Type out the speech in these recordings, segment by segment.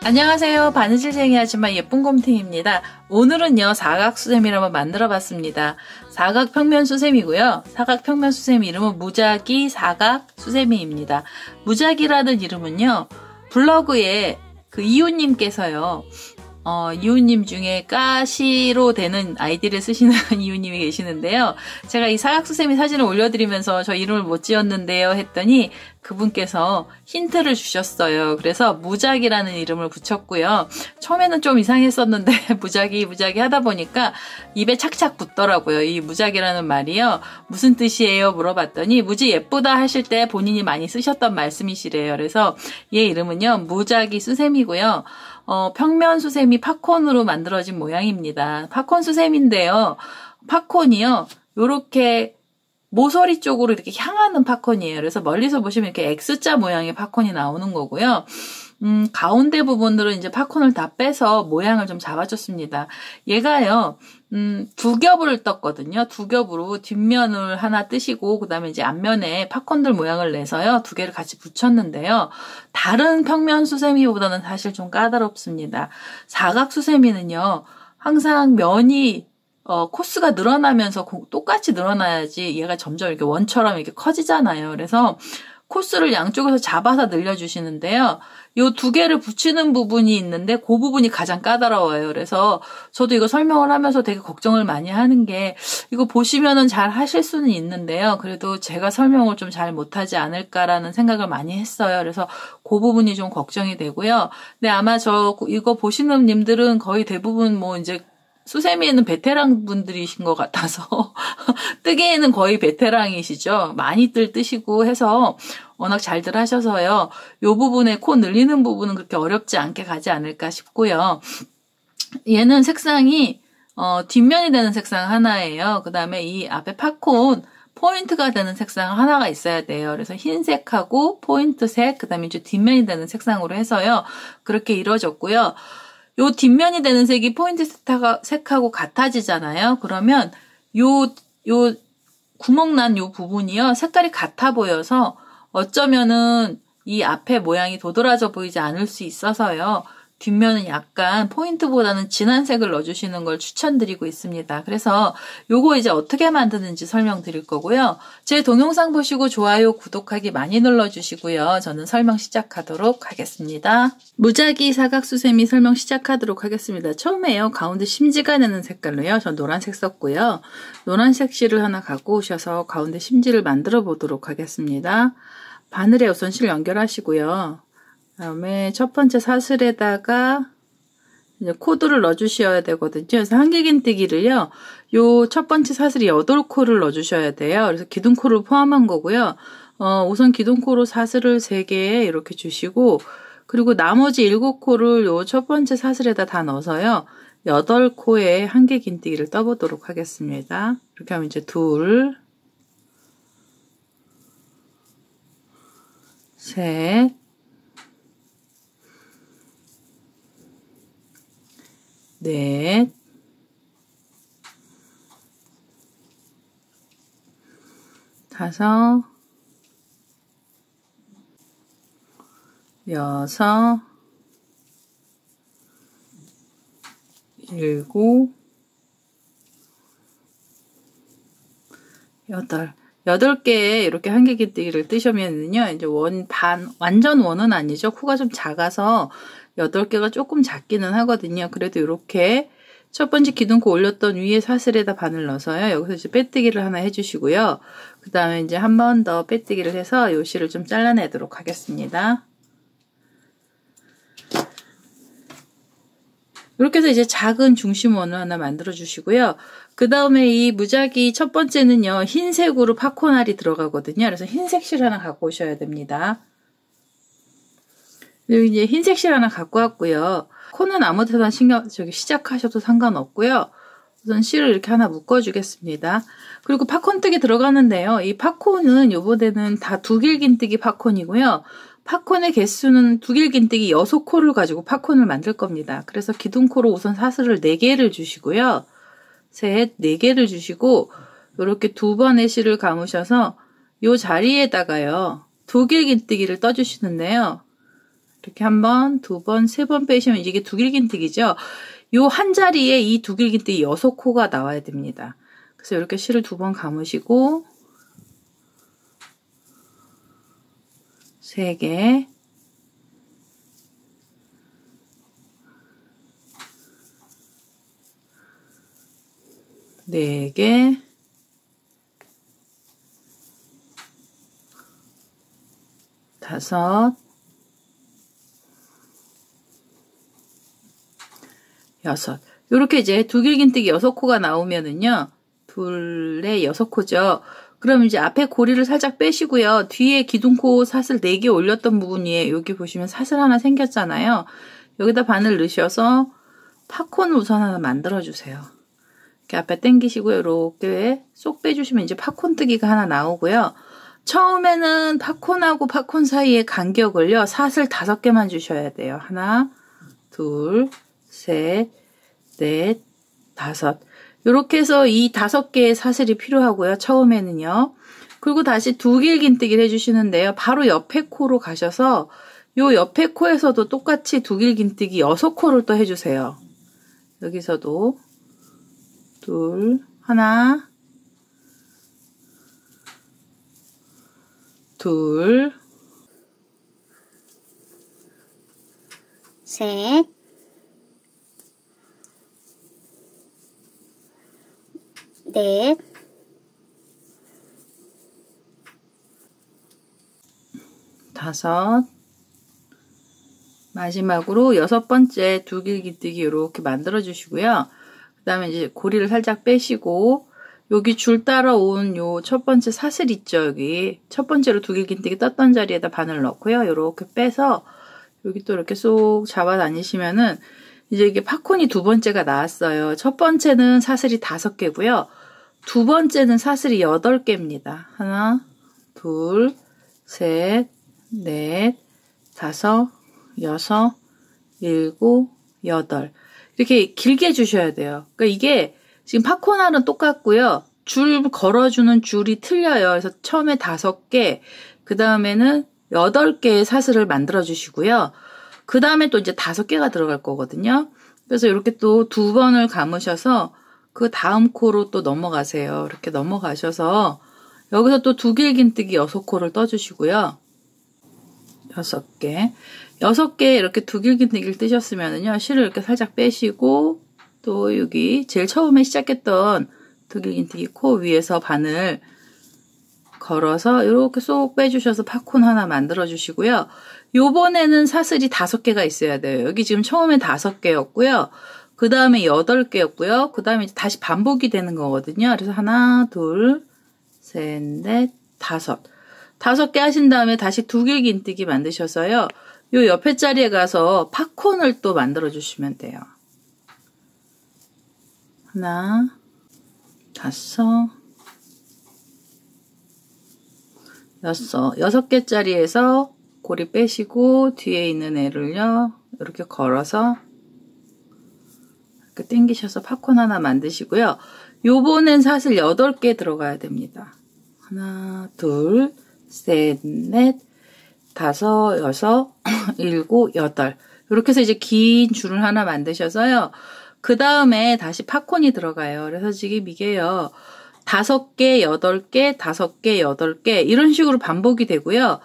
안녕하세요. 바느질쟁이 하지만 예쁜 곰탱입니다. 오늘은요 사각수세미를 한번 만들어 봤습니다. 사각평면수세미고요. 사각평면수세미 이름은 무작위 사각수세미입니다. 무작위라는 이름은요 블로그에 그 이웃님께서요 이웃님 중에 까시로 되는 아이디를 쓰시는 이웃님이 계시는데요. 제가 이 사각수세미 사진을 올려드리면서 저 이름을 못 지었는데요 했더니 그분께서 힌트를 주셨어요. 그래서 무작위라는 이름을 붙였고요. 처음에는 좀 이상했었는데 무작위 하다 보니까 입에 착착 붙더라고요. 이 무작위라는 말이요. 무슨 뜻이에요? 물어봤더니 무지 예쁘다 하실 때 본인이 많이 쓰셨던 말씀이시래요. 그래서 얘 이름은요 무작위 수세미고요. 평면 수세미 팝콘으로 만들어진 모양입니다. 팝콘 수세미인데요. 팝콘이요. 요렇게 모서리 쪽으로 이렇게 향하는 팝콘이에요. 그래서 멀리서 보시면 이렇게 X자 모양의 팝콘이 나오는 거고요. 가운데 부분들은 이제 팝콘을 다 빼서 모양을 좀 잡아줬습니다. 얘가요, 두 겹을 떴거든요. 두 겹으로 뒷면을 하나 뜨시고, 그 다음에 이제 앞면에 팝콘들 모양을 내서요, 두 개를 같이 붙였는데요. 다른 평면 수세미보다는 사실 좀 까다롭습니다. 사각 수세미는요, 항상 면이 코스가 늘어나면서 똑같이 늘어나야지 얘가 점점 이렇게 원처럼 이렇게 커지잖아요. 그래서 코스를 양쪽에서 잡아서 늘려주시는데요. 요 두 개를 붙이는 부분이 있는데 그 부분이 가장 까다로워요. 그래서 저도 이거 설명을 하면서 되게 걱정을 많이 하는 게 이거 보시면은 잘 하실 수는 있는데요. 그래도 제가 설명을 좀 잘 못하지 않을까라는 생각을 많이 했어요. 그래서 그 부분이 좀 걱정이 되고요. 근데 아마 이거 보시는 님들은 거의 대부분 뭐 이제 수세미에는 베테랑 분들이신 것 같아서 뜨개에는 거의 베테랑이시죠. 많이들 뜨시고 해서 워낙 잘들 하셔서요. 요 부분에 코 늘리는 부분은 그렇게 어렵지 않게 가지 않을까 싶고요. 얘는 색상이 뒷면이 되는 색상 하나예요. 그 다음에 이 앞에 팝콘 포인트가 되는 색상 하나가 있어야 돼요. 그래서 흰색하고 포인트색, 그 다음에 이제 뒷면이 되는 색상으로 해서요. 그렇게 이루어졌고요. 요 뒷면이 되는 색이 포인트 색하고 같아지잖아요. 그러면 요 구멍 난 요 부분이요. 색깔이 같아 보여서 어쩌면은 이 앞에 모양이 도드라져 보이지 않을 수 있어서요. 뒷면은 약간 포인트보다는 진한 색을 넣어주시는 걸 추천드리고 있습니다. 그래서 요거 이제 어떻게 만드는지 설명드릴 거고요. 제 동영상 보시고 좋아요, 구독하기 많이 눌러주시고요. 저는 설명 시작하도록 하겠습니다. 무작위 사각수세미 설명 시작하도록 하겠습니다. 처음에요. 가운데 심지가 되는 색깔로요. 전 노란색 썼고요. 노란색 실을 하나 갖고 오셔서 가운데 심지를 만들어 보도록 하겠습니다. 바늘에 우선 실 연결하시고요. 다음에 첫 번째 사슬에다가 이제 코드를 넣어주셔야 되거든요. 그래서 한길긴뜨기를요. 요 첫 번째 사슬이 8코를 넣어주셔야 돼요. 그래서 기둥코를 포함한 거고요. 우선 기둥코로 사슬을 3개 이렇게 주시고 그리고 나머지 7코를 요 첫 번째 사슬에다 다 넣어서요. 8코에 한길긴뜨기를 떠보도록 하겠습니다. 이렇게 하면 이제 2, 3, 4, 5, 6, 7, 8개의 이렇게 한길긴뜨기를 뜨시면은요, 이제 완전 원은 아니죠. 코가 좀 작아서 8개가 조금 작기는 하거든요. 그래도 이렇게 첫 번째 기둥코 올렸던 위에 사슬에다 바늘 넣어서요. 여기서 이제 빼뜨기를 하나 해주시고요. 그 다음에 이제 한 번 더 빼뜨기를 해서 요 실을 좀 잘라내도록 하겠습니다. 이렇게 해서 이제 작은 중심원을 하나 만들어 주시고요. 그 다음에 이 무작위 첫 번째는요, 흰색으로 팝콘알이 들어가거든요. 그래서 흰색 실 하나 갖고 오셔야 됩니다. 그리고 이제 흰색 실 하나 갖고 왔고요. 코는 아무 데나 시작하셔도 상관없고요. 우선 실을 이렇게 하나 묶어주겠습니다. 그리고 팝콘뜨기 들어가는데요. 이 팝콘은 요번에는 다 두길긴뜨기 팝콘이고요. 팝콘의 개수는 두길긴뜨기 6코를 가지고 팝콘을 만들 겁니다. 그래서 기둥코로 우선 사슬을 4개를 주시고요. 셋, 4개를 주시고 이렇게 2번의 실을 감으셔서 이 자리에다가요. 두길긴뜨기를 떠주시는데요. 이렇게 1번, 2번, 3번 빼시면 이게 두길긴뜨기죠. 요 한 자리에 이 두길긴뜨기 6코가 나와야 됩니다. 그래서 이렇게 실을 2번 감으시고 3개, 4개, 5, 6. 요렇게 이제 두길긴뜨기 6코가 나오면은요. 둘에 6코죠. 그럼 이제 앞에 고리를 살짝 빼시고요. 뒤에 기둥코 사슬 4개 올렸던 부분에 여기 보시면 사슬 하나 생겼잖아요. 여기다 바늘 넣으셔서 팝콘을 우선 하나 만들어주세요. 이렇게 앞에 당기시고 이렇게 쏙 빼주시면 이제 팝콘 뜨기가 하나 나오고요. 처음에는 팝콘하고 팝콘 사이의 간격을요. 사슬 5개만 주셔야 돼요. 하나, 둘, 셋, 넷, 5. 이렇게 해서 이 5개의 사슬이 필요하고요. 처음에는요. 그리고 다시 두길긴뜨기를 해주시는데요. 바로 옆에 코로 가셔서 요 옆에 코에서도 똑같이 두길긴뜨기 6코를 또 해주세요. 여기서도 둘, 하나, 둘, 셋, 넷, 다섯, 마지막으로 6번째 두길긴뜨기 이렇게 만들어 주시고요. 그 다음에 이제 고리를 살짝 빼시고 여기 줄 따라온 요 첫 번째 사슬 있죠. 여기 첫 번째로 두길긴뜨기 떴던 자리에다 바늘 넣고요. 이렇게 빼서 여기 또 이렇게 쏙 잡아 다니시면은 이제 이게 팝콘이 2번째가 나왔어요. 첫 번째는 사슬이 5개고요. 2번째는 사슬이 8개입니다. 하나, 둘, 셋, 넷, 5, 6, 7, 8. 이렇게 길게 주셔야 돼요. 그러니까 이게 지금 팝콘알은 똑같고요. 줄 걸어주는 줄이 틀려요. 그래서 처음에 5개, 그 다음에는 8개의 사슬을 만들어 주시고요. 그 다음에 또 이제 5개가 들어갈 거거든요. 그래서 이렇게 또 2번을 감으셔서 그 다음 코로 또 넘어가세요. 이렇게 넘어가셔서 여기서 또 두길긴뜨기 6코를 떠주시고요. 6개. 6개 이렇게 두길긴뜨기를 뜨셨으면은요. 실을 이렇게 살짝 빼시고 또 여기 제일 처음에 시작했던 두길긴뜨기 코 위에서 바늘 걸어서 이렇게 쏙 빼주셔서 팝콘 하나 만들어 주시고요. 요번에는 사슬이 5개가 있어야 돼요. 여기 지금 처음에 5개였고요. 그 다음에 8개였고요. 그 다음에 다시 반복이 되는 거거든요. 그래서 하나, 둘, 셋, 넷, 5. 5개 하신 다음에 다시 두길긴뜨기 만드셔서요. 요 옆에 자리에 가서 팝콘을 또 만들어 주시면 돼요. 하나, 5, 6개짜리에서 고리 빼시고 뒤에 있는 애를요. 이렇게 걸어서 이렇게 당기셔서 팝콘 하나 만드시고요. 요번엔 사슬 8개 들어가야 됩니다. 하나, 둘, 셋, 넷, 5, 6, 7, 8. 이렇게 해서 이제 긴 줄을 하나 만드셔서요. 그 다음에 다시 팝콘이 들어가요. 그래서 지금 이게요. 5개, 8개, 5개, 8개 이런 식으로 반복이 되고요.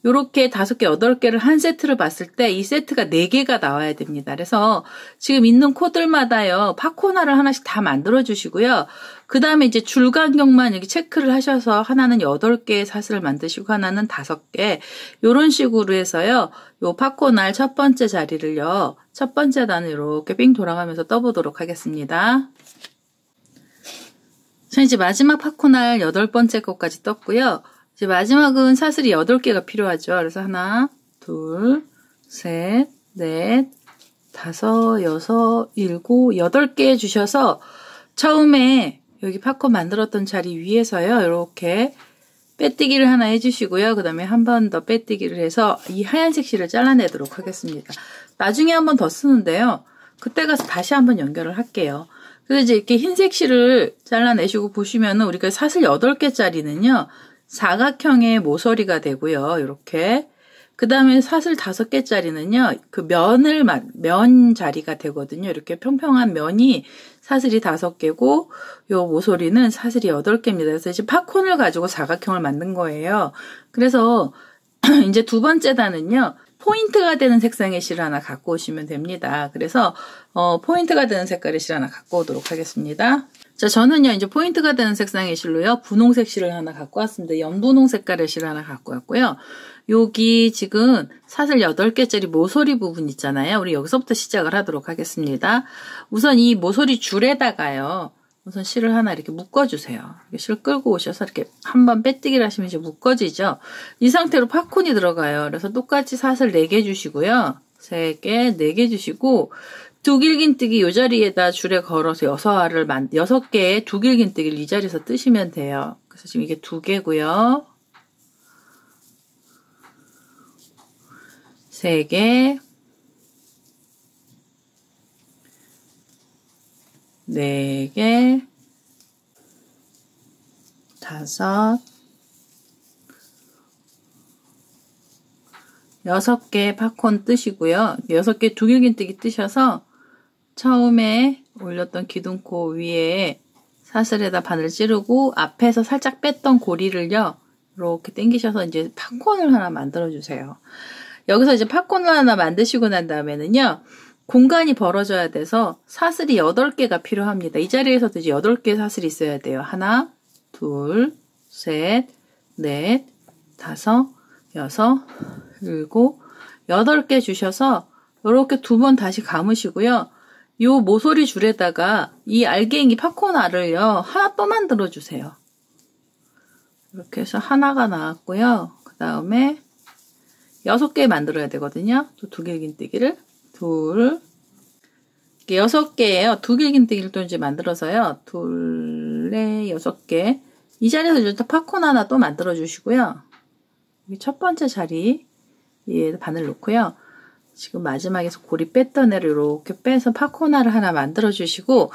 요렇게 5개, 8개를 한 세트를 봤을 때 이 세트가 4개가 나와야 됩니다. 그래서 지금 있는 코들마다요. 팝콘알을 하나씩 다 만들어 주시고요. 그 다음에 이제 줄 간격만 여기 체크를 하셔서 하나는 8개의 사슬을 만드시고 하나는 5개 요런 식으로 해서요. 요 팝콘알 첫 번째 자리를요. 첫 번째 단을 이렇게 빙 돌아가면서 떠보도록 하겠습니다. 자, 이제 마지막 팝콘알 8번째 것까지 떴고요. 이제 마지막은 사슬이 8개가 필요하죠. 그래서 하나, 둘, 셋, 넷, 5, 6, 7, 8개 주셔서 처음에 여기 팝콘 만들었던 자리 위에서요. 이렇게 빼뜨기를 하나 해주시고요. 그 다음에 한 번 더 빼뜨기를 해서 이 하얀색 실을 잘라내도록 하겠습니다. 나중에 한 번 더 쓰는데요. 그때 가서 다시 한번 연결을 할게요. 그래서 이제 이렇게 흰색 실을 잘라내시고 보시면은 우리가 사슬 8개짜리는요. 사각형의 모서리가 되고요. 이렇게. 그 다음에 사슬 5개짜리는요. 그 면 자리가 되거든요. 이렇게 평평한 면이 사슬이 5개고 요 모서리는 사슬이 8개입니다. 그래서 이제 팝콘을 가지고 사각형을 만든 거예요. 그래서 이제 두 번째 단은요. 포인트가 되는 색상의 실을 하나 갖고 오시면 됩니다. 그래서 포인트가 되는 색깔의 실 하나 갖고 오도록 하겠습니다. 자, 저는요, 이제 포인트가 되는 색상의 실로요, 분홍색 실을 하나 갖고 왔습니다. 연분홍 색깔의 실을 하나 갖고 왔고요. 여기 지금 사슬 8개짜리 모서리 부분 있잖아요. 우리 여기서부터 시작을 하도록 하겠습니다. 우선 이 모서리 줄에다가요, 우선 실을 하나 이렇게 묶어주세요. 실 끌고 오셔서 이렇게 한번 빼뜨기를 하시면 이제 묶어지죠. 이 상태로 팝콘이 들어가요. 그래서 똑같이 사슬 4개 주시고요. 3개, 4개 주시고, 두길긴뜨기 이 자리에다 줄에 걸어서 6개의 두길긴뜨기를 이 자리에서 뜨시면 돼요. 그래서 지금 이게 2개고요. 3개, 4개, 5, 6개 팝콘 뜨시고요. 6개 두길긴뜨기 뜨셔서 처음에 올렸던 기둥코 위에 사슬에다 바늘 찌르고 앞에서 살짝 뺐던 고리를요. 이렇게 당기셔서 이제 팝콘을 하나 만들어 주세요. 여기서 이제 팝콘을 하나 만드시고 난 다음에는요. 공간이 벌어져야 돼서 사슬이 8개가 필요합니다. 이 자리에서도 이제 8개의 사슬이 있어야 돼요. 하나, 둘, 셋, 넷, 다섯, 여섯, 일곱, 8개 주셔서 이렇게 2번 다시 감으시고요. 요 모서리 줄에다가 이 알갱이 팝콘 알을요. 하나 또 만들어 주세요. 이렇게 해서 하나가 나왔고요. 그 다음에 6개 만들어야 되거든요. 또 두길긴뜨기를 둘, 6개예요. 두길긴뜨기를 또 이제 만들어서요. 둘, 넷, 6개. 이 자리에서 이제 팝콘 하나 또 만들어 주시고요. 여기 첫 번째 자리 위에 바늘 놓고요. 지금 마지막에서 고리 뺐던 애를 이렇게 빼서 팝콘알을 하나 만들어 주시고,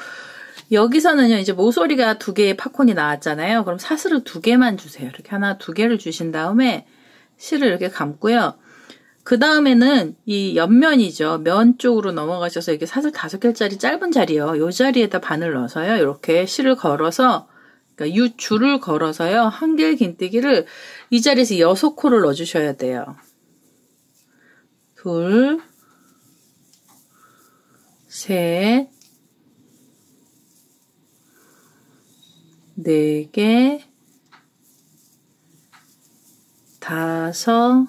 여기서는요, 이제 모서리가 2개의 팝콘이 나왔잖아요. 그럼 사슬을 2개만 주세요. 이렇게 하나, 2개를 주신 다음에 실을 이렇게 감고요. 그 다음에는 이 옆면이죠. 면 쪽으로 넘어가셔서 이게 사슬 5개짜리 짧은 자리요. 요 자리에다 바늘 넣어서요. 이렇게 실을 걸어서, 그러니까 이 줄을 걸어서요. 한길긴뜨기를 이 자리에서 6코를 넣어주셔야 돼요. 둘, 셋, 4개, 5,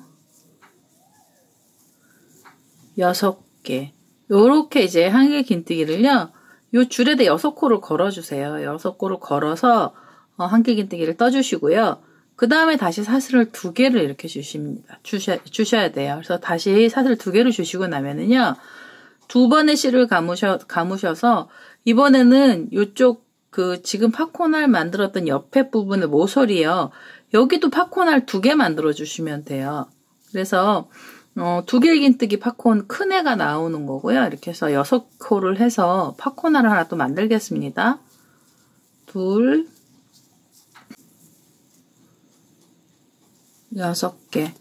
6개. 요렇게 이제 한길긴뜨기를요. 요 줄에다 6코를 걸어주세요. 6코를 걸어서 한길긴뜨기를 떠주시고요. 그 다음에 다시 사슬을 2개를 이렇게 주셔야 돼요. 그래서 다시 사슬 2개를 주시고 나면은요, 2번의 실을 감으셔서, 이번에는 요쪽 지금 팝콘알 만들었던 옆에 부분의 모서리요. 여기도 팝콘알 2개 만들어 주시면 돼요. 그래서, 두길긴뜨기 팝콘 큰 애가 나오는 거고요. 이렇게 해서 6코를 해서 팝콘알을 하나 또 만들겠습니다. 둘, 6개.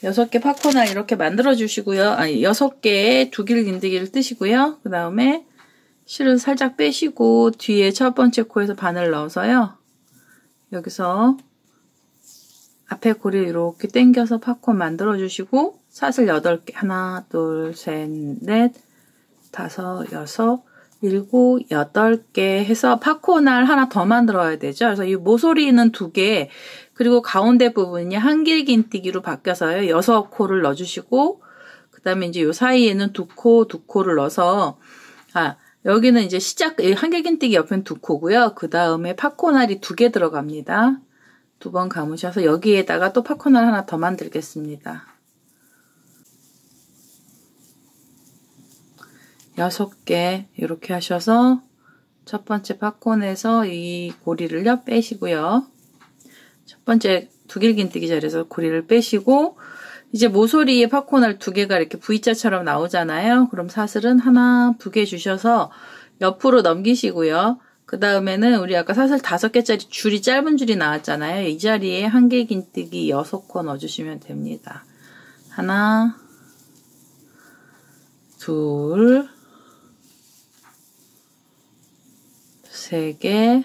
6개 팝콘알 이렇게 만들어 주시고요. 아니, 6개의 두길긴뜨기를 뜨시고요. 그 다음에 실을 살짝 빼시고 뒤에 첫 번째 코에서 바늘 넣어서요. 여기서 앞에 고리를 이렇게 당겨서 팝콘 만들어 주시고 사슬 8개. 하나, 둘, 셋, 넷, 5, 6, 7, 8개 해서 팝콘알 하나 더 만들어야 되죠. 그래서 이 모서리는 2개, 그리고 가운데 부분이 한길긴뜨기로 바뀌어서요. 6코를 넣어주시고, 그 다음에 이제 요 사이에는 2코를 넣어서, 여기는 이제 한길긴뜨기 옆에는 2코고요. 그 다음에 팝콘알이 2개 들어갑니다. 2번 감으셔서 여기에다가 또 팝콘알 하나 더 만들겠습니다. 6개 이렇게 하셔서 첫 번째 팝콘에서 이 고리를요 빼시고요. 첫 번째 두길긴뜨기 자리에서 고리를 빼시고 이제 모서리에 파코날 2개가 이렇게 V자처럼 나오잖아요. 그럼 사슬은 하나, 2개 주셔서 옆으로 넘기시고요. 그 다음에는 우리 아까 사슬 5개짜리 줄이 짧은 줄이 나왔잖아요. 이 자리에 한길긴뜨기 6코 넣어주시면 됩니다. 하나, 둘, 3개,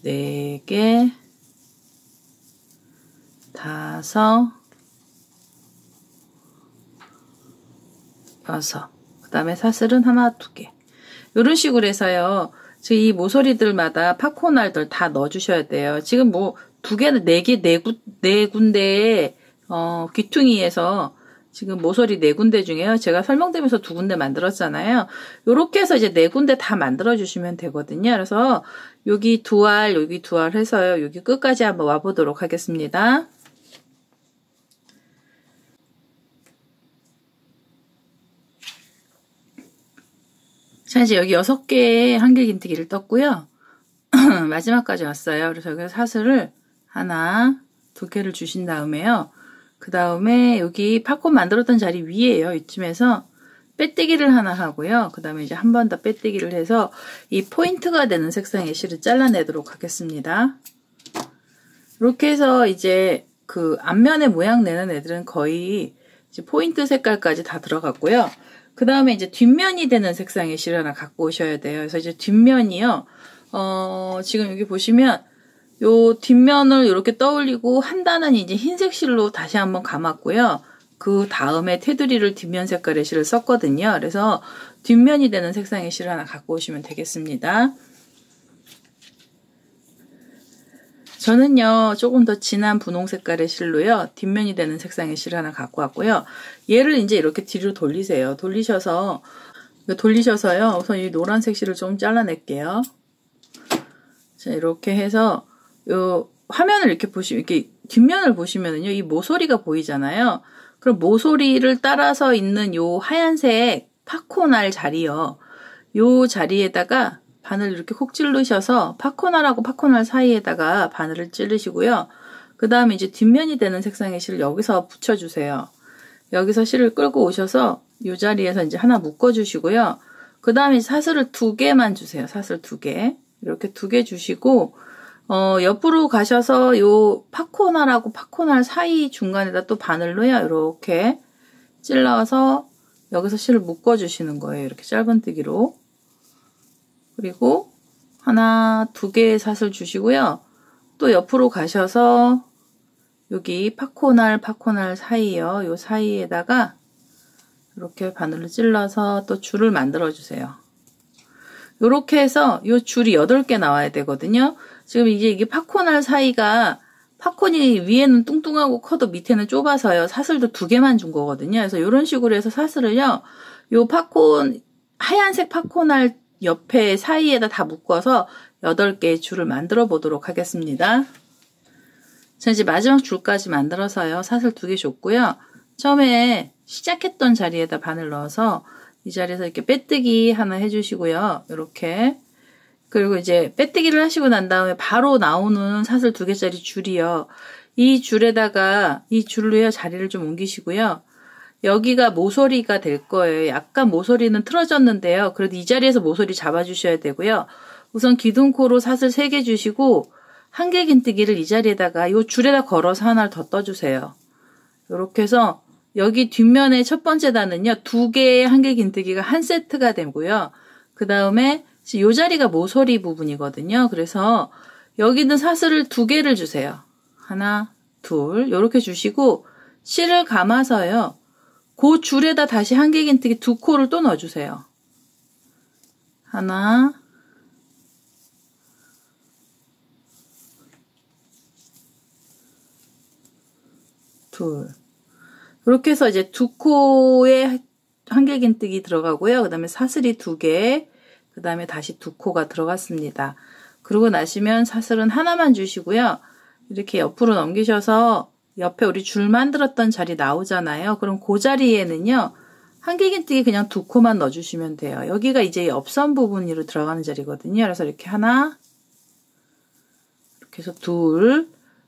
4개, 5, 6. 그 다음에 사슬은 하나, 2개. 이런 식으로 해서요. 지금 이 모서리들마다 파코날들 다 넣어주셔야 돼요. 지금 뭐 2개는 4개, 4군데에 귀퉁이에서 지금 모서리 4군데 중에요. 제가 설명드리면서 2군데 만들었잖아요. 요렇게 해서 이제 4군데 다 만들어주시면 되거든요. 그래서 여기 2알, 여기 2알 해서요. 여기 끝까지 한번 와보도록 하겠습니다. 자, 이제 여기 6개의 한길긴뜨기를 떴고요. 마지막까지 왔어요. 그래서 여기서 사슬을 하나, 2개를 주신 다음에요. 그 다음에 여기 팝콘 만들었던 자리 위에요. 이쯤에서 빼뜨기를 하나 하고요. 그 다음에 이제 한 번 더 빼뜨기를 해서 이 포인트가 되는 색상의 실을 잘라내도록 하겠습니다. 이렇게 해서 이제 그 앞면에 모양 내는 애들은 거의 이제 포인트 색깔까지 다 들어갔고요. 그 다음에 이제 뒷면이 되는 색상의 실 하나 갖고 오셔야 돼요. 그래서 이제 뒷면이요. 지금 여기 보시면 요 뒷면을 이렇게 떠올리고 한 단은 이제 흰색 실로 다시 한번 감았고요. 그 다음에 테두리를 뒷면 색깔의 실을 썼거든요. 그래서 뒷면이 되는 색상의 실을 하나 갖고 오시면 되겠습니다. 저는요, 조금 더 진한 분홍 색깔의 실로요, 뒷면이 되는 색상의 실을 하나 갖고 왔고요. 얘를 이제 이렇게 뒤로 돌리세요. 돌리셔서요, 우선 이 노란색 실을 좀 잘라낼게요. 자, 이렇게 해서, 요, 화면을 이렇게 보시면, 이렇게 뒷면을 보시면은요, 이 모서리가 보이잖아요. 그럼 모서리를 따라서 있는 요 하얀색 파코날 자리요. 요 자리에다가 바늘 이렇게 콕 찌르셔서 파코날하고 파코날 사이에다가 바늘을 찌르시고요. 그 다음에 이제 뒷면이 되는 색상의 실을 여기서 붙여주세요. 여기서 실을 끌고 오셔서 이 자리에서 이제 하나 묶어주시고요. 그 다음에 사슬을 2개만 주세요. 사슬 2개. 이렇게 2개 주시고, 옆으로 가셔서 요 파코날하고 파코날 사이 중간에다 또 바늘로요. 이렇게 찔러서 여기서 실을 묶어주시는 거예요. 이렇게 짧은뜨기로. 그리고 하나, 2개의 사슬 주시고요. 또 옆으로 가셔서 여기 파코날 사이요. 요 사이에다가 이렇게 바늘로 찔러서 또 줄을 만들어 주세요. 요렇게 해서 요 줄이 8개 나와야 되거든요. 지금 이제 이게 파코날 사이가 팝콘이 위에는 뚱뚱하고 커도 밑에는 좁아서요. 사슬도 2개만 준 거거든요. 그래서 이런 식으로 해서 사슬을요. 요 팝콘, 하얀색 팝콘알 옆에 사이에다 다 묶어서 8개의 줄을 만들어 보도록 하겠습니다. 자, 이제 마지막 줄까지 만들어서요. 사슬 2개 줬고요. 처음에 시작했던 자리에다 바늘 넣어서 이 자리에서 이렇게 빼뜨기 하나 해주시고요. 이렇게. 그리고 이제 빼뜨기를 하시고 난 다음에 바로 나오는 사슬 2개짜리 줄이요. 이 줄에다가 이 줄로요 자리를 좀 옮기시고요. 여기가 모서리가 될 거예요. 약간 모서리는 틀어졌는데요. 그래도 이 자리에서 모서리 잡아주셔야 되고요. 우선 기둥코로 사슬 3개 주시고 한길긴뜨기를 이 자리에다가 이 줄에다 걸어서 하나를 더 떠주세요. 이렇게 해서 여기 뒷면의 첫 번째 단은요. 2개의 한길긴뜨기가 한 세트가 되고요. 그 다음에 이 자리가 모서리 부분이거든요. 그래서 여기는 사슬을 2개를 주세요. 하나, 둘 이렇게 주시고 실을 감아서요. 그 줄에다 다시 한길긴뜨기 2코를 또 넣어주세요. 하나, 둘. 이렇게 해서 이제 2코에 한길긴뜨기 들어가고요. 그 다음에 사슬이 2개, 그 다음에 다시 2코가 들어갔습니다. 그러고 나시면 사슬은 하나만 주시고요. 이렇게 옆으로 넘기셔서 옆에 우리 줄 만들었던 자리 나오잖아요. 그럼 그 자리에는요. 한길긴뜨기 그냥 2코만 넣어주시면 돼요. 여기가 이제 옆선 부분으로 들어가는 자리거든요. 그래서 이렇게 하나, 이렇게 해서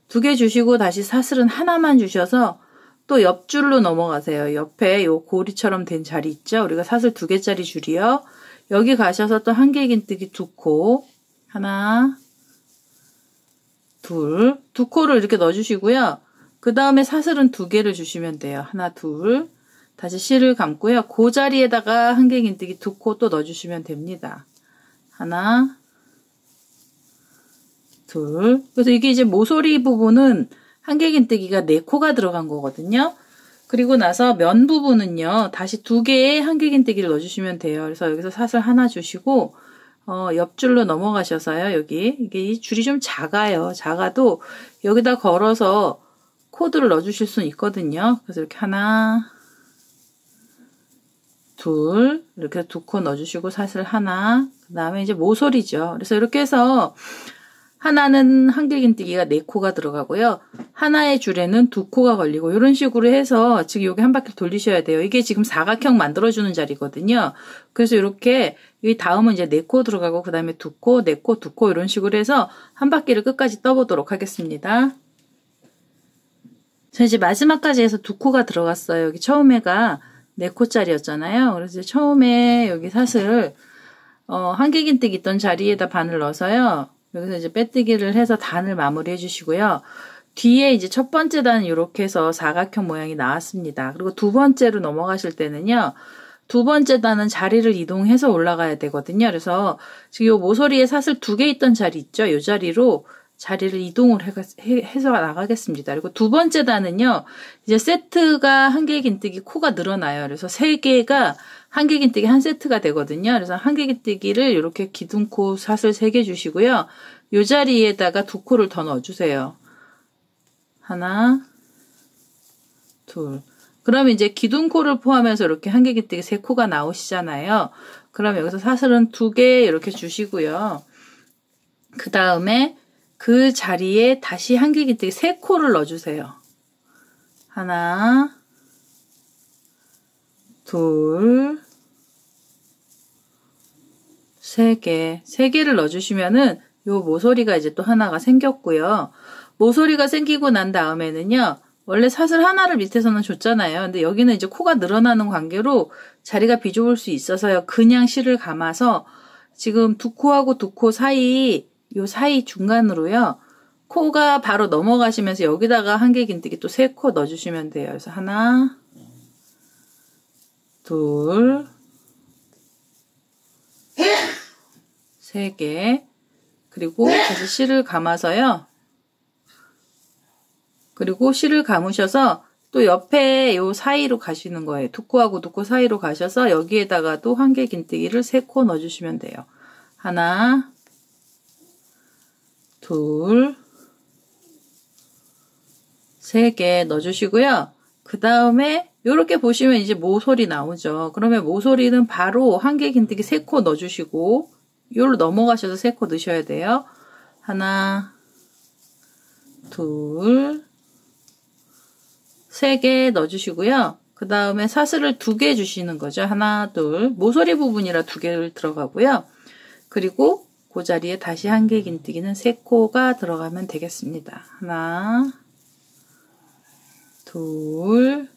두 개 주시고 다시 사슬은 하나만 주셔서 또 옆줄로 넘어가세요. 옆에 요 고리처럼 된 자리 있죠? 우리가 사슬 2개짜리 줄이요. 여기 가셔서 또 한길긴뜨기 2코, 하나, 둘, 2코를 이렇게 넣어주시고요. 그 다음에 사슬은 2개를 주시면 돼요. 하나, 둘, 다시 실을 감고요. 그 자리에다가 한길긴뜨기 2코 또 넣어주시면 됩니다. 하나, 둘. 그래서 이게 이제 모서리 부분은 한길긴뜨기가 4코가 들어간 거거든요. 그리고 나서 면 부분은요, 다시 2개의 한길긴뜨기를 넣어주시면 돼요. 그래서 여기서 사슬 하나 주시고, 옆줄로 넘어가셔서요, 여기. 이게 이 줄이 좀 작아요. 작아도 여기다 걸어서 코드를 넣어주실 수는 있거든요. 그래서 이렇게 하나, 둘, 이렇게 2코 넣어주시고 사슬 하나, 그 다음에 이제 모서리죠. 그래서 이렇게 해서 하나는 한길긴뜨기가 4코가 들어가고요. 하나의 줄에는 2코가 걸리고 이런 식으로 해서 지금 여기 한 바퀴 돌리셔야 돼요. 이게 지금 사각형 만들어주는 자리거든요. 그래서 이렇게 이 다음은 이제 4코 들어가고 그 다음에 2코, 4코, 2코 이런 식으로 해서 한 바퀴를 끝까지 떠보도록 하겠습니다. 자, 이제 마지막까지 해서 2코가 들어갔어요. 여기 처음에가 4코짜리였잖아요. 그래서 처음에 여기 사슬 한길긴뜨기 있던 자리에다 반을 넣어서요. 여기서 이제 빼뜨기를 해서 단을 마무리해 주시고요. 뒤에 이제 첫 번째 단은 이렇게 해서 사각형 모양이 나왔습니다. 그리고 두 번째로 넘어가실 때는요. 두 번째 단은 자리를 이동해서 올라가야 되거든요. 그래서 지금 요 모서리에 사슬 2개 있던 자리 있죠. 이 자리로 자리를 이동을 해서 나가겠습니다. 그리고 두 번째 단은요. 이제 세트가 한길긴뜨기 코가 늘어나요. 그래서 3개가 한길긴뜨기 한 세트가 되거든요. 그래서 한길긴뜨기를 이렇게 기둥코 사슬 3개 주시고요. 이 자리에다가 2코를 더 넣어주세요. 하나, 둘. 그러면 이제 기둥코를 포함해서 이렇게 한길긴뜨기 3코가 나오시잖아요. 그럼 여기서 사슬은 2개 이렇게 주시고요. 그 다음에 그 자리에 다시 한길긴뜨기 3코를 넣어주세요. 하나, 둘, 3개. 3개를 넣어주시면은 요 모서리가 이제 또 하나가 생겼고요. 모서리가 생기고 난 다음에는요. 원래 사슬 하나를 밑에서는 줬잖아요. 근데 여기는 이제 코가 늘어나는 관계로 자리가 비좁을 수 있어서요. 그냥 실을 감아서 지금 2코하고 2코 사이 요 사이 중간으로요. 코가 바로 넘어가시면서 여기다가 한길긴뜨기 또 3코 넣어주시면 돼요. 그래서 하나, 둘, 3개. 그리고 다시 실을 감아서요. 그리고 실을 감으셔서 또 옆에 요 사이로 가시는 거예요. 2코하고 2코 사이로 가셔서 여기에다가도 한길긴뜨기를 3코 넣어주시면 돼요. 하나, 둘, 3개 넣어주시고요. 그 다음에 이렇게 보시면 이제 모서리 나오죠. 그러면 모서리는 바로 한길긴뜨기 3코 넣어주시고 요로 넘어가셔서 3코 넣으셔야 돼요. 하나, 둘, 3개 넣어주시고요. 그 다음에 사슬을 2개 주시는 거죠. 하나, 둘. 모서리 부분이라 2개를 들어가고요. 그리고 그 자리에 다시 한길긴뜨기는 3코가 들어가면 되겠습니다. 하나, 둘,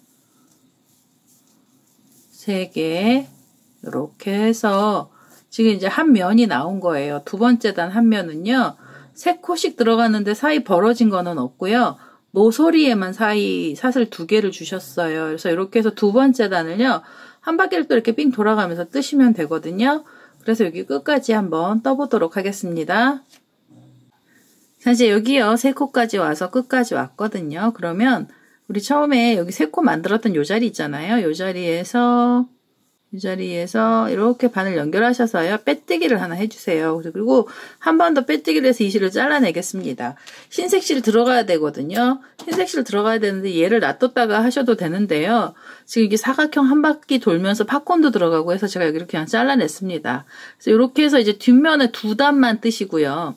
3개. 이렇게 해서 지금 이제 한 면이 나온 거예요. 두 번째 단 한 면은요. 3코씩 들어가는데 사이 벌어진 거는 없고요. 모서리에만 사이 사슬 2개를 주셨어요. 그래서 이렇게 해서 두 번째 단을요. 한 바퀴를 또 이렇게 삥 돌아가면서 뜨시면 되거든요. 그래서 여기 끝까지 한번 떠보도록 하겠습니다. 자, 이제 여기요. 3코까지 와서 끝까지 왔거든요. 그러면 우리 처음에 여기 3코 만들었던 요 자리 있잖아요. 요 자리에서 이렇게 바늘 연결하셔서요. 빼뜨기를 하나 해주세요. 그리고 한 번 더 빼뜨기를 해서 이 실을 잘라내겠습니다. 흰색 실 들어가야 되거든요. 흰색 실 들어가야 되는데 얘를 놔뒀다가 하셔도 되는데요. 지금 이게 사각형 한 바퀴 돌면서 팝콘도 들어가고 해서 제가 여기를 그냥 잘라냈습니다. 그래서 이렇게 해서 이제 뒷면에 2단만 뜨시고요.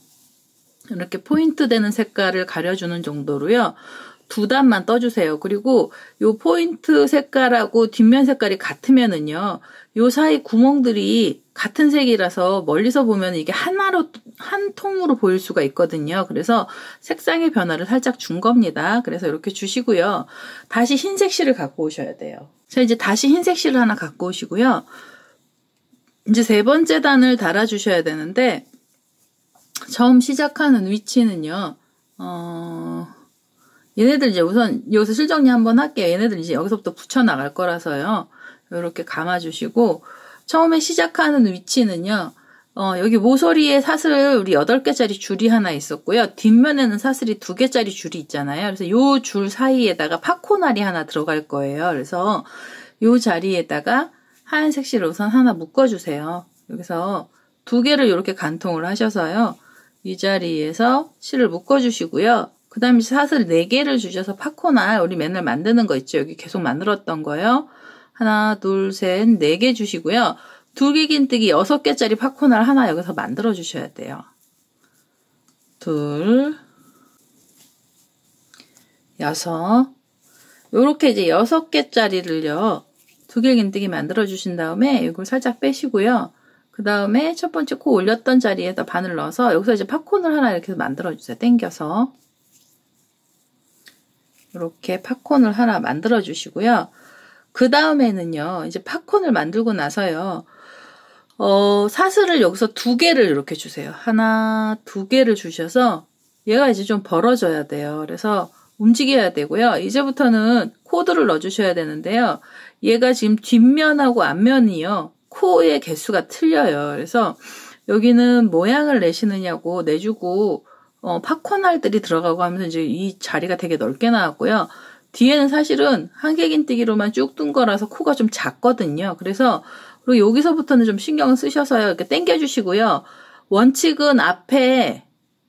이렇게 포인트 되는 색깔을 가려주는 정도로요. 두 단만 떠주세요. 그리고 요 포인트 색깔하고 뒷면 색깔이 같으면은요, 요 사이 구멍들이 같은 색이라서 멀리서 보면 이게 하나로, 한 통으로 보일 수가 있거든요. 그래서 색상의 변화를 살짝 준 겁니다. 그래서 이렇게 주시고요. 다시 흰색 실을 갖고 오셔야 돼요. 자, 이제 다시 흰색 실을 하나 갖고 오시고요. 이제 세 번째 단을 달아주셔야 되는데, 처음 시작하는 위치는요, 얘네들 이제 우선 여기서 실정리 한번 할게요. 얘네들 이제 여기서부터 붙여나갈 거라서요. 이렇게 감아주시고, 처음에 시작하는 위치는요, 여기 모서리에 사슬 우리 8개짜리 줄이 하나 있었고요. 뒷면에는 사슬이 2개짜리 줄이 있잖아요. 그래서 요 줄 사이에다가 팝콘알이 하나 들어갈 거예요. 그래서 요 자리에다가 하얀색 실을 우선 하나 묶어주세요. 여기서 2개를 이렇게 간통을 하셔서요. 이 자리에서 실을 묶어주시고요. 그 다음에 사슬 4개를 주셔서 팝콘알 우리 맨날 만드는 거 있죠. 여기 계속 만들었던 거요. 하나, 둘, 셋, 4개 주시고요. 2개 긴뜨기 6개짜리 팝콘알 하나 여기서 만들어 주셔야 돼요. 둘, 6. 요렇게 이제 6개짜리를요. 2개 긴뜨기 만들어 주신 다음에 이걸 살짝 빼시고요. 그 다음에 첫 번째 코 올렸던 자리에다 바늘 넣어서 여기서 이제 팝콘을 하나 이렇게 만들어 주세요. 당겨서. 이렇게 팝콘을 하나 만들어 주시고요. 그 다음에는요, 이제 팝콘을 만들고 나서요, 사슬을 여기서 2개를 이렇게 주세요. 하나, 2개를 주셔서 얘가 이제 좀 벌어져야 돼요. 그래서 움직여야 되고요. 이제부터는 코드를 넣어주셔야 되는데요. 얘가 지금 뒷면하고 앞면이요. 코의 개수가 틀려요. 그래서 여기는 모양을 내시느냐고 내주고 팝콘알들이 들어가고 하면서 이제 이 자리가 되게 넓게 나왔고요. 뒤에는 사실은 한길긴뜨기로만 쭉 뜬 거라서 코가 좀 작거든요. 그래서 그리고 여기서부터는 좀 신경을 쓰셔서요. 이렇게 당겨주시고요. 원칙은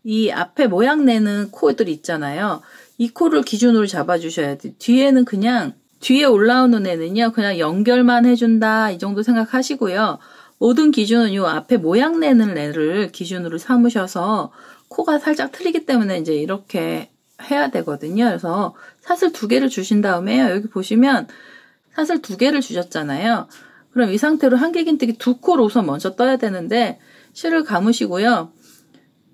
이 앞에 모양 내는 코들 있잖아요. 이 코를 기준으로 잡아주셔야 돼요. 뒤에는 그냥 뒤에 올라오는 애는요. 그냥 연결만 해준다 이 정도 생각하시고요. 모든 기준은 이 앞에 모양 내는 애를 기준으로 삼으셔서 코가 살짝 틀리기 때문에 이제 이렇게 해야 되거든요. 그래서 사슬 2개를 주신 다음에요. 여기 보시면 사슬 2개를 주셨잖아요. 그럼 이 상태로 한길긴뜨기 2코를 우선 먼저 떠야 되는데 실을 감으시고요.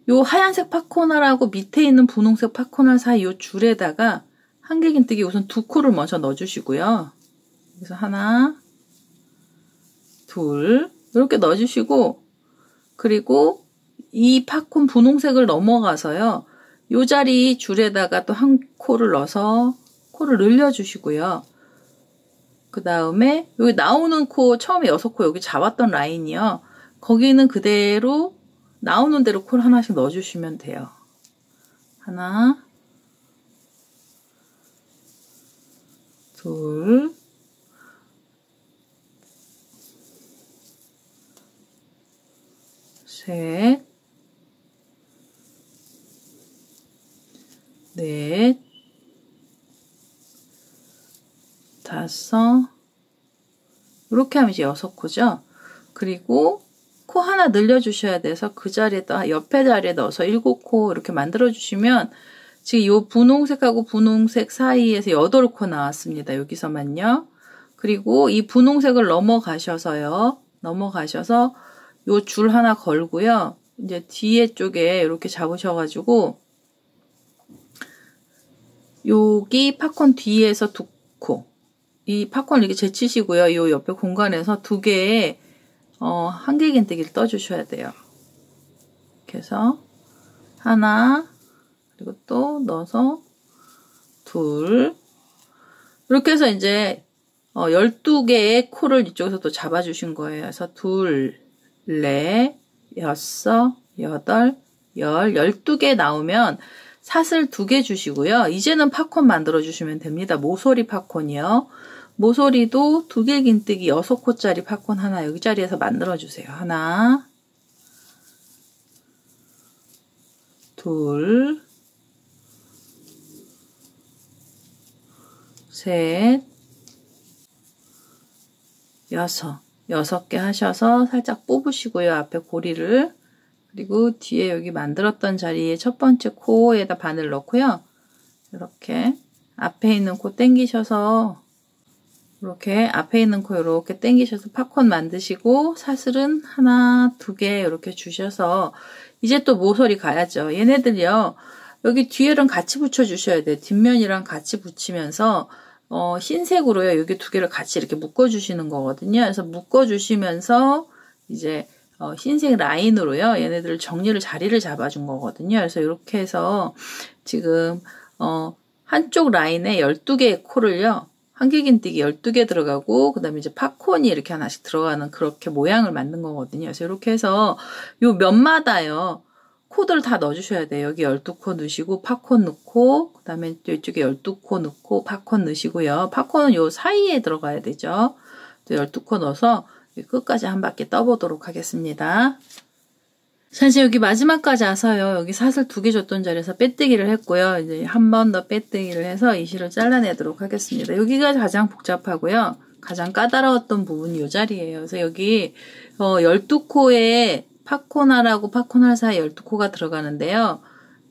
요 하얀색 팝콘알하고 밑에 있는 분홍색 팝콘알 사이 요 줄에다가 한길긴뜨기 우선 2코를 먼저 넣어주시고요. 그래서 하나, 둘 이렇게 넣어주시고 그리고 이 팝콘 분홍색을 넘어가서요. 요 자리 줄에다가 또 한 코를 넣어서 코를 늘려주시고요. 그 다음에 여기 나오는 코 처음에 6코 여기 잡았던 라인이요. 거기는 그대로 나오는 대로 코를 하나씩 넣어주시면 돼요. 하나, 둘, 셋, 넷, 5, 이렇게 하면 이제 6코죠. 그리고 코 하나 늘려주셔야 돼서 그 자리에다 옆에 자리에 넣어서 7코 이렇게 만들어주시면 지금 요 분홍색하고 분홍색 사이에서 8코 나왔습니다. 여기서만요. 그리고 이 분홍색을 넘어가셔서 요 줄 하나 걸고요. 이제 뒤에 쪽에 이렇게 잡으셔가지고 여기 팝콘 뒤에서 2코 이 팝콘을 이렇게 제치시고요. 요 옆에 공간에서 2개의 한길긴뜨기를 떠주셔야 돼요. 이렇게 해서 하나 그리고 또 넣어서 둘 이렇게 해서 이제 12개의 코를 이쪽에서 또 잡아주신 거예요. 그래서 둘, 넷, 6, 8, 12개 나오면 사슬 2개 주시고요. 이제는 팝콘 만들어 주시면 됩니다. 모서리 팝콘이요. 모서리도 2개 긴뜨기 6코짜리 팝콘 하나 여기 자리에서 만들어 주세요. 하나, 둘, 셋, 6개 하셔서 살짝 뽑으시고요. 앞에 고리를. 그리고 뒤에 여기 만들었던 자리에 첫 번째 코에다 바늘 넣고요. 이렇게 앞에 있는 코 당기셔서 이렇게 앞에 있는 코 이렇게 당기셔서 팝콘 만드시고 사슬은 하나, 두 개 이렇게 주셔서 이제 또 모서리 가야죠. 얘네들요. 여기 뒤에랑 같이 붙여주셔야 돼요. 뒷면이랑 같이 붙이면서 흰색으로요. 여기 두 개를 같이 이렇게 묶어주시는 거거든요. 그래서 묶어주시면서 이제 흰색 라인으로요. 얘네들 정리를 자리를 잡아준 거거든요. 그래서 이렇게 해서 지금 한쪽 라인에 12개의 코를요. 한길긴뜨기 12개 들어가고 그 다음에 이제 팝콘이 이렇게 하나씩 들어가는 그렇게 모양을 만든 거거든요. 그래서 이렇게 해서 요 면마다요. 코들 다 넣어주셔야 돼요. 여기 12코 넣으시고 팝콘 넣고 그 다음에 또 이쪽에 12코 넣고 팝콘 넣으시고요. 팝콘은 요 사이에 들어가야 되죠. 또 12코 넣어서 끝까지 한 바퀴 떠보도록 하겠습니다. 자, 이제 여기 마지막까지 와서요. 여기 사슬 2개 줬던 자리에서 빼뜨기를 했고요. 이제 한 번 더 빼뜨기를 해서 이 실을 잘라내도록 하겠습니다. 여기가 가장 복잡하고요. 가장 까다로웠던 부분이 이 자리예요. 그래서 여기 12코에 팝콘알하고 팝콘알 사이 12코가 들어가는데요.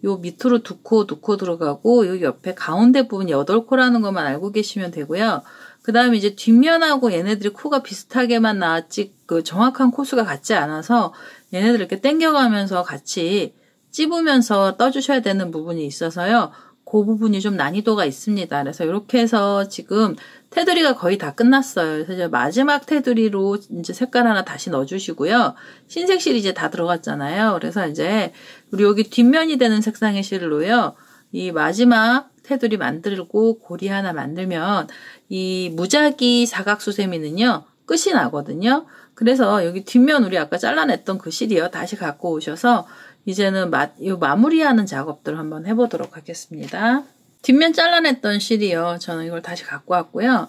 요 밑으로 2코 들어가고 여기 옆에 가운데 부분 8코라는 것만 알고 계시면 되고요. 그 다음에 이제 뒷면하고 얘네들이 코가 비슷하게만 나왔지 그 정확한 코수가 같지 않아서 얘네들 이렇게 당겨가면서 같이 찝으면서 떠주셔야 되는 부분이 있어서요. 그 부분이 좀 난이도가 있습니다. 그래서 이렇게 해서 지금 테두리가 거의 다 끝났어요. 그래서 이제 마지막 테두리로 이제 색깔 하나 다시 넣어주시고요. 흰색 실이 이제 다 들어갔잖아요. 그래서 이제 우리 여기 뒷면이 되는 색상의 실로요. 이 마지막 테두리 만들고 고리 하나 만들면 이 무작위 사각수세미는요. 끝이 나거든요. 그래서 여기 뒷면 우리 아까 잘라냈던 그 실이요. 다시 갖고 오셔서 이제는 요 마무리하는 작업들을 한번 해보도록 하겠습니다. 뒷면 잘라냈던 실이요. 저는 이걸 다시 갖고 왔고요.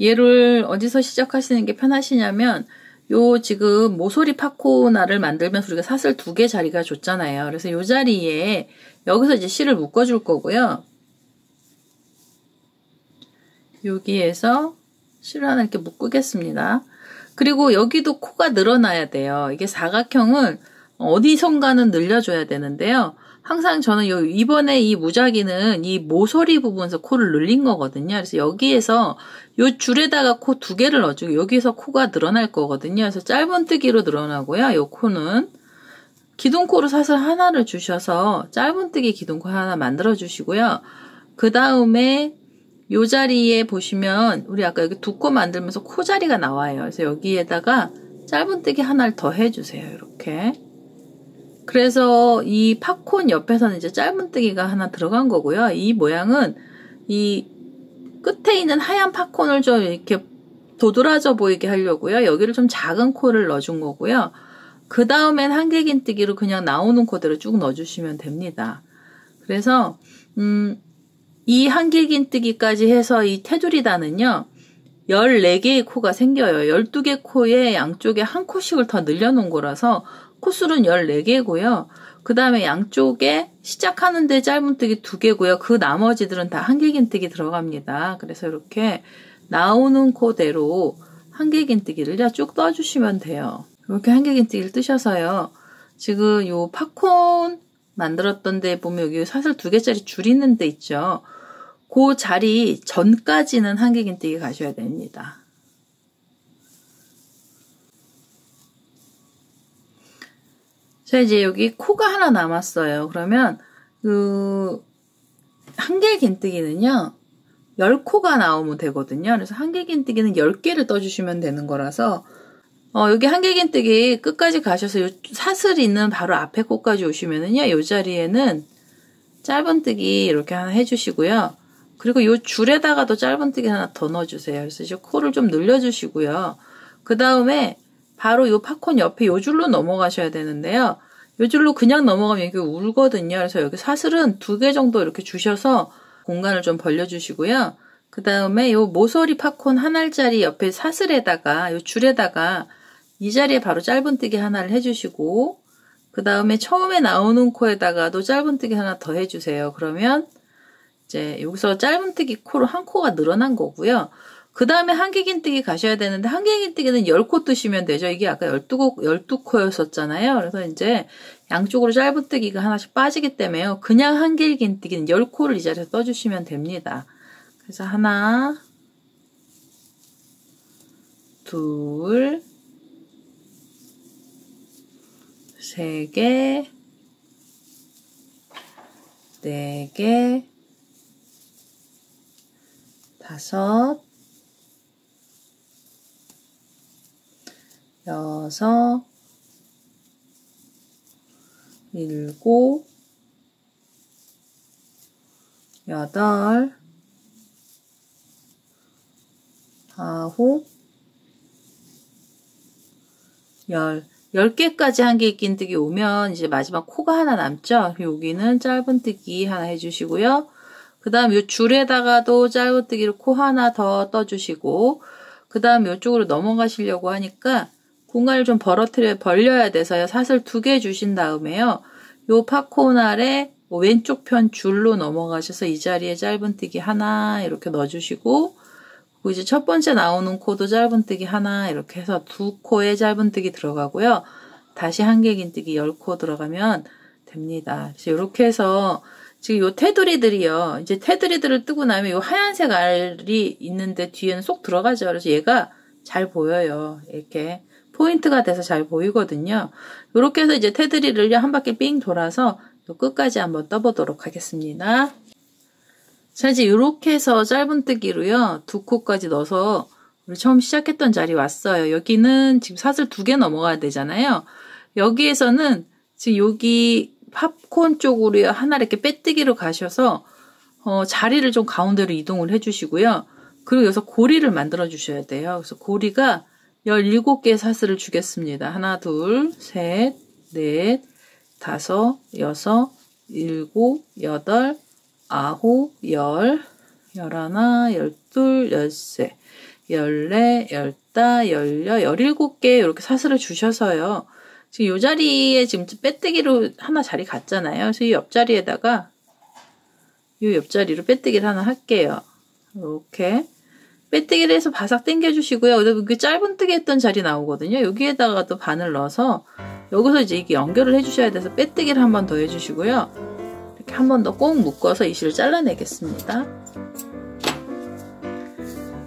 얘를 어디서 시작하시는 게 편하시냐면 요 지금 모서리 팝콘알을 만들면서 우리가 사슬 2개 자리가 줬잖아요. 그래서 요 자리에 여기서 이제 실을 묶어줄 거고요. 여기에서 실을 하나 이렇게 묶겠습니다. 그리고 여기도 코가 늘어나야 돼요. 이게 사각형을 어디선가는 늘려줘야 되는데요. 항상 저는 이번에 이 무작위는 이 모서리 부분에서 코를 늘린 거거든요. 그래서 여기에서 요 줄에다가 코 2개를 넣어주고 여기서 코가 늘어날 거거든요. 그래서 짧은뜨기로 늘어나고요. 요 코는 기둥코로 사슬 하나를 주셔서 짧은뜨기 기둥코 하나 만들어 주시고요. 그 다음에 요 자리에 보시면 우리 아까 여기 2코 만들면서 코 자리가 나와요. 그래서 여기에다가 짧은뜨기 하나를 더 해주세요. 이렇게. 그래서 이 팝콘 옆에서는 이제 짧은뜨기가 하나 들어간 거고요. 이 모양은 이 끝에 있는 하얀 팝콘을 좀 이렇게 도드라져 보이게 하려고요. 여기를 좀 작은 코를 넣어준 거고요. 그 다음엔 한길긴뜨기로 그냥 나오는 코대로 쭉 넣어주시면 됩니다. 그래서 이 한길긴뜨기까지 해서 이 테두리단은요. 14개의 코가 생겨요. 12개 코에 양쪽에 한 코씩을 더 늘려놓은 거라서 코수는 14개고요. 그 다음에 양쪽에 시작하는데 짧은뜨기 2개고요. 그 나머지들은 다 한길긴뜨기 들어갑니다. 그래서 이렇게 나오는 코대로 한길긴뜨기를 쭉 떠주시면 돼요. 이렇게 한길긴뜨기를 뜨셔서요. 지금 요 팝콘 만들었던 데 보면 여기 사슬 2개짜리 줄 있는 데 있죠. 그 자리 전까지는 한길긴뜨기 가셔야 됩니다. 자, 이제 여기 코가 하나 남았어요. 그러면 그 한길긴뜨기는요. 10코가 나오면 되거든요. 그래서 한길긴뜨기는 10개를 떠주시면 되는 거라서 여기 한길긴뜨기 끝까지 가셔서 요 사슬이 있는 바로 앞에 코까지 오시면은요. 요 자리에는 짧은뜨기 이렇게 하나 해주시고요. 그리고 요 줄에다가도 짧은뜨기 하나 더 넣어주세요. 그래서 이제 코를 좀 늘려주시고요. 그 다음에 바로 요 팝콘 옆에 요 줄로 넘어가셔야 되는데요. 요 줄로 그냥 넘어가면 여기 울거든요. 그래서 여기 사슬은 2개 정도 이렇게 주셔서 공간을 좀 벌려주시고요. 그 다음에 요 모서리 팝콘 한 알짜리 옆에 사슬에다가 요 줄에다가 이 자리에 바로 짧은뜨기 하나를 해주시고 그 다음에 처음에 나오는 코에다가도 짧은뜨기 하나 더 해주세요. 그러면 이제 여기서 짧은뜨기 코로 한 코가 늘어난 거고요. 그 다음에 한길긴뜨기 가셔야 되는데 한길긴뜨기는 10코 뜨시면 되죠. 이게 아까 12코였었잖아요. 그래서 이제 양쪽으로 짧은뜨기가 하나씩 빠지기 때문에요. 그냥 한길긴뜨기는 10코를 이 자리에서 떠주시면 됩니다. 그래서 하나, 둘, 세 개, 네 개, 다섯, 여섯, 일곱, 여덟, 아홉, 10개까지 한길긴뜨기 오면 이제 마지막 코가 하나 남죠? 여기는 짧은뜨기 하나 해주시고요. 그 다음 요 줄에다가도 짧은뜨기로 코 하나 더 떠주시고, 그 다음 요쪽으로 넘어가시려고 하니까 공간을 좀 벌려야 돼서요. 사슬 2개 주신 다음에요. 요 팝콘 아래 왼쪽 편 줄로 넘어가셔서 이 자리에 짧은뜨기 하나 이렇게 넣어주시고, 그리고 이제 첫 번째 나오는 코도 짧은뜨기 하나 이렇게 해서 2코에 짧은뜨기 들어가고요. 다시 한길긴뜨기 10코 들어가면 됩니다. 그래서 이렇게 해서 지금 요 테두리들이요. 이제 테두리들을 뜨고 나면 요 하얀색 알이 있는데 뒤에는 쏙 들어가죠. 그래서 얘가 잘 보여요. 이렇게 포인트가 돼서 잘 보이거든요. 이렇게 해서 이제 테두리를 한 바퀴 삥 돌아서 요 끝까지 한번 떠보도록 하겠습니다. 자, 이제 이렇게 해서 짧은뜨기로요. 2코까지 넣어서 우리 처음 시작했던 자리 왔어요. 여기는 지금 사슬 2개 넘어가야 되잖아요. 여기에서는 지금 여기 팝콘 쪽으로 하나 이렇게 빼뜨기로 가셔서 자리를 좀 가운데로 이동을 해주시고요. 그리고 여기서 고리를 만들어 주셔야 돼요. 그래서 고리가 17개의 사슬을 주겠습니다. 하나, 둘, 셋, 넷, 다섯, 여섯, 일곱, 여덟, 아홉, 열, 열하나, 열둘, 열세, 열네, 열다, 열여, 17개 이렇게 사슬을 주셔서요. 지금 이 자리에 지금 빼뜨기로 하나 자리 갔잖아요. 그래서 이 옆자리에다가 이 옆자리로 빼뜨기를 하나 할게요. 이렇게 빼뜨기를 해서 바삭 당겨주시고요. 여기 짧은뜨기 했던 자리 나오거든요. 여기에다가 또 바늘 넣어서 여기서 이제 이게 연결을 해주셔야 돼서 빼뜨기를 한 번 더 해주시고요. 이렇게 한 번 더 꼭 묶어서 이 실을 잘라내겠습니다.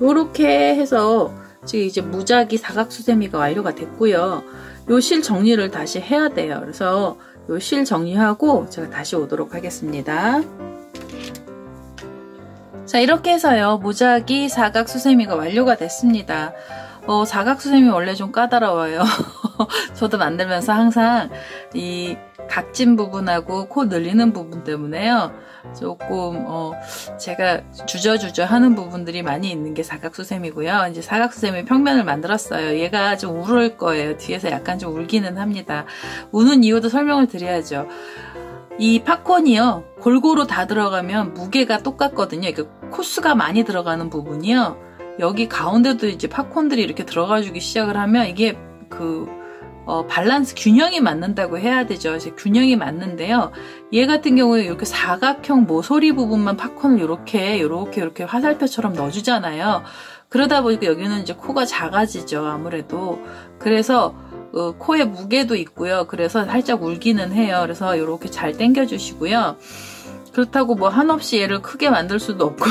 이렇게 해서 지금 이제 무작위 사각수세미가 완료가 됐고요. 요 실 정리를 다시 해야 돼요. 그래서 요 실 정리하고 제가 다시 오도록 하겠습니다. 자, 이렇게 해서요. 무작위 사각수세미가 완료가 됐습니다. 사각수세미 원래 좀 까다로워요. 저도 만들면서 항상 이 각진 부분하고 코 늘리는 부분 때문에요. 조금 제가 주저주저 하는 부분들이 많이 있는 게 사각수세미고요. 이제 사각수세미 평면을 만들었어요. 얘가 좀 울을 거예요. 뒤에서 약간 좀 울기는 합니다. 우는 이유도 설명을 드려야죠. 이 팝콘이요. 골고루 다 들어가면 무게가 똑같거든요. 이게 코스가 많이 들어가는 부분이요. 여기 가운데도 이제 팝콘들이 이렇게 들어가주기 시작을 하면 이게 밸런스 균형이 맞는다고 해야 되죠. 그래서 균형이 맞는데요. 얘 같은 경우에 이렇게 사각형 모서리 부분만 팝콘을 이렇게 화살표처럼 넣어주잖아요. 그러다 보니까 여기는 이제 코가 작아지죠. 아무래도. 그래서 코에 무게도 있고요. 그래서 살짝 울기는 해요. 그래서 이렇게 잘 당겨주시고요. 그렇다고 뭐 한없이 얘를 크게 만들 수도 없고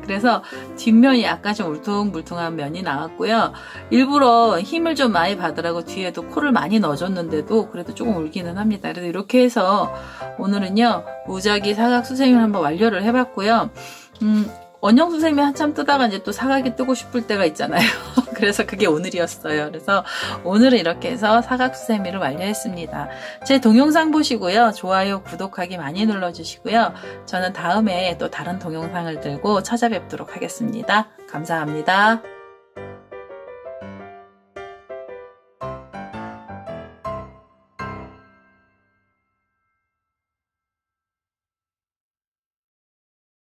그래서 뒷면이 약간 좀 울퉁불퉁한 면이 나왔고요. 일부러 힘을 좀 많이 받으라고 뒤에도 코를 많이 넣어줬는데도 그래도 조금 울기는 합니다. 그래서 이렇게 해서 오늘은요. 무작위 사각수세미를 한번 완료를 해봤고요. 원형수세미 한참 뜨다가 이제 또 사각이 뜨고 싶을 때가 있잖아요. 그래서 그게 오늘이었어요. 그래서 오늘은 이렇게 해서 사각수세미를 완료했습니다. 제 동영상 보시고요. 좋아요, 구독하기 많이 눌러주시고요. 저는 다음에 또 다른 동영상을 들고 찾아뵙도록 하겠습니다. 감사합니다.